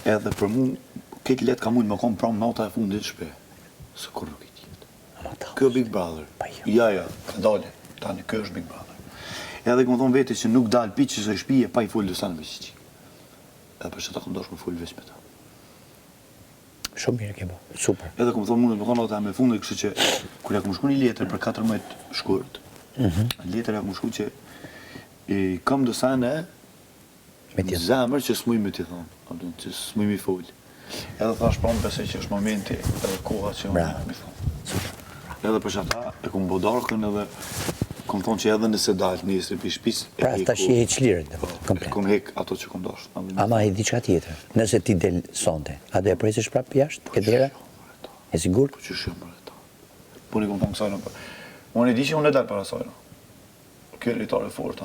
edhe për mu, këtë letë ka mujtë më konë pramë nata e fundit shpe. Së kur nuk i tjetë. Kjo Big Brother. Ja, ka dale. Tani, kjo është Big Brother. Edhe këmë thonë veti që nuk dalë pi që se shpije pa i full dësanë veç që. Edhe për që ta këmë dosh me full veç me ta. Shumë mirë ke bo, super. Edhe këmë thonë mundet më konë ata me fundit, kështë që kërja këmë shku një letër për 14 shkurt, letër e këmë shku që kam dësanë e zemër që s'muj me t'i thonë, që s'muj mi full. Edhe thash pranë besoj që është momenti edhe koha që unë mi thonë. Edhe për që ata e këmë bodarkën edhe këmë thonë që edhe nëse dalë njësë për shpis... Pra ta shi e qlirën, komplet. Këmë hek ato që këmë doshtë. Ama e diçka tjetër, nëse ti del sonte, a do e presish prapë jashtë, këtë dera? E sigur? Po që shumë për e ta. Po një këmë thonë kësajnë për... Unë e di që unë e dalë para sajnë. Kjo e rritare e fort,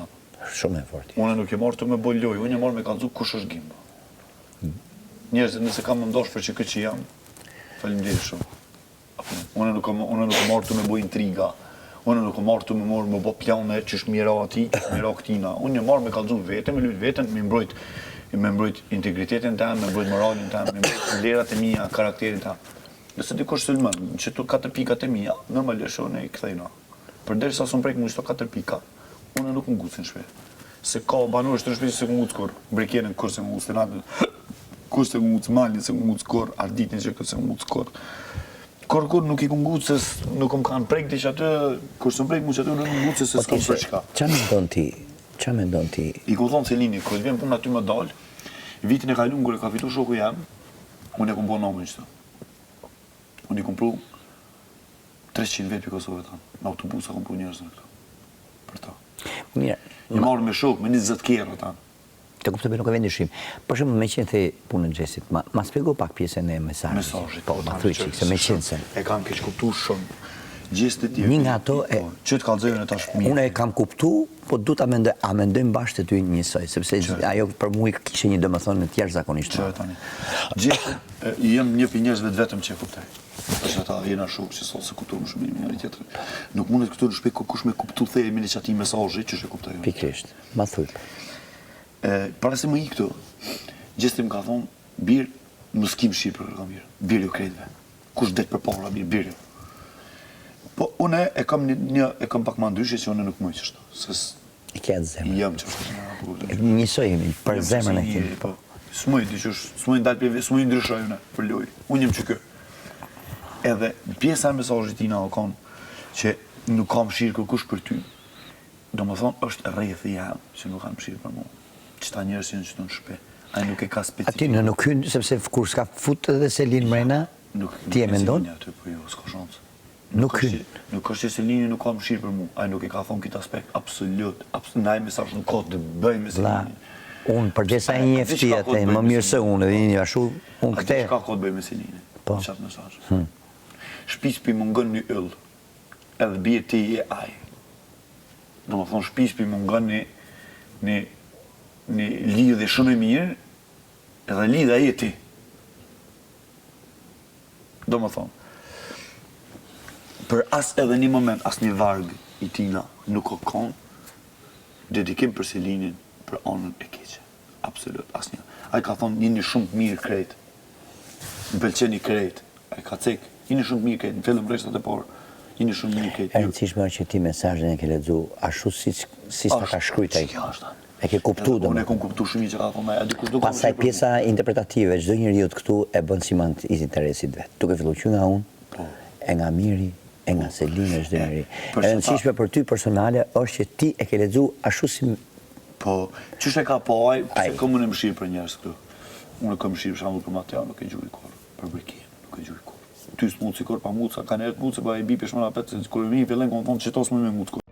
shumë e fort. Unë nuk e marrë të me bolloj, unë e marrë me kalëzu kush është gimbë. Njerëzit nëse kam më ndosh për që këtë që jam, faleminderit shumë. Unë nuk e marrë të me boj intriga, unë nuk e marrë të me morë me bo plane që është mira ati, mira këtina. Unë e marrë me kalëzu vetën, me lujtë vetën, me mbrojt integritetin tam, me mbrojt moralin tam, me mbrojt vlerat e mija, karakterin tam. Nëse dikush sëllmën, që të 4 pikat e mija, normalisht unë e këthejna. Përderisa së më prejkë më qëto 4 pika, unë nuk më gucin shpe. Se ka banur është të shpe se më gucë kur, brekjenin kur se më gucë të kur se më gucë malin, se më gucë kur, arditin që këtë se më gucë kur. Kur nuk i këmë gucë, se nuk më kanë prejkë të që atë, kur së më prejkë më që atë, nuk më gucë, se s'kam për qka. Qa me ndonë ti? I ku thonë Celini, kërë të vjen punë aty më dalë, vitin e kajlun kërë ka fitu shoku jam, unë e këmë bo namin qëto. Unë i këmë pru 300 vetë për Kosovë tanë, në autobusa këmë pru njerës në këto. Për ta. I marrë me shok, me 20 kjerë tanë. Të kuptoj nuk e vendishim. Për shumë me qenë the punën Gjesit, ma spjego pak pjesën e mesazhit. Po, ma thuj qik, se me qenë se. E kam keq kuptu shumë. Gjestë të tjerë. Një nga ato e... Që të kalëzojnë e tash mirë. Unë e kam kuptu, po du të amendojmë bashkë të ty njësoj, sepse ajo për mu i kishe një dëmëthonë në tjerë zakonisht. Që e tani. Gjestë, jem një për njerëzve të vetëm që e kuptaj. Përshë ata jena shokë që sot se kuptu më shumë njëri tjetër. Nuk mundet këtu në shpej kush me kuptu themin e që ati mesazhi që shë kuptaj. Pikrisht, ma thuj. Para se më i këtu, Gjesti më ka thonë, birë, më s'kim Shqipër, ka birë. Birë ju krejtve. Kush det për para, birë ju. Po, une e kam pak ma ndryshe që une nuk mëj qështu. E kja të zemrë. Jam qështu. Njësojemi, për zemrën e kemi. S'mëj, diqysh, s'mëj ndalë për s'mëj ndryshoj une, për loj. Unë jem që kë. Edhe pjesa e mesazhit tina o konë që nuk kam shirë kërkush për ty. Do më thonë, është rrejthi jam që nuk kam shirë për mu. Qëta njërës jenë që të në shpe. Ai nuk e ka specifik. Ati në nuk hynë, sepse kur s'ka fut edhe Selin mrena, ti e mendon? Nuk hynë. Nuk është që Selini nuk ka më shirë për mu. Ai nuk e ka thonë këtë aspekt absolut. Naj mesazh nuk ka të bëj me Selinin. Unë përgjesa e një eftia të më mirë se unë, edhe një ashu, unë këte. A di shka ka të bëj me Selinin? Po. Qatë mesazh. Shpis për më ngën një yll, edhe bje ti e aj. Do më thonë shpis për më ngën një lidhe shumë e mirë, edhe lidhe e ti. Do më thonë. Për as edhe një moment, as një vargë i tina nuk o konë, dedikim për Selinin, për anën e keqe. Absolut, as një. A i ka thonë, jeni shumë të mirë krejt. Më pëlqeni krejt. A i ka cek, jeni shumë të mirë krejt. Në fillëm reshtat e parë, jeni shumë të mirë krejt. E rëndësishme është që ti mesazhin e ke lexu ashtu si s'ta ka shkruajt ai. E ke kuptu do. Unë e kom kuptu shumë që ka thonë ai, dikush do. Pastaj pjesa interpretative, çdo njeriu këtu e bën si mand i interesit vet. Duke filluar që nga unë, e nga Miri, e nga Selina çdo njeri. E rëndësishme për ty personale është që ti e ke lexu ashtu si. Po, çështë e ka po ai, se kam unë mshir për njerëz këtu. Unë kam mshir për shembull për Mateo, nuk e gjuri kur, për Brekin, nuk e gjuri kur. Ty s'mund sikur pa muca, kanë erë muca, pa e bipesh më na pet, se kur vini fillen kon thonë çetos më me mucë.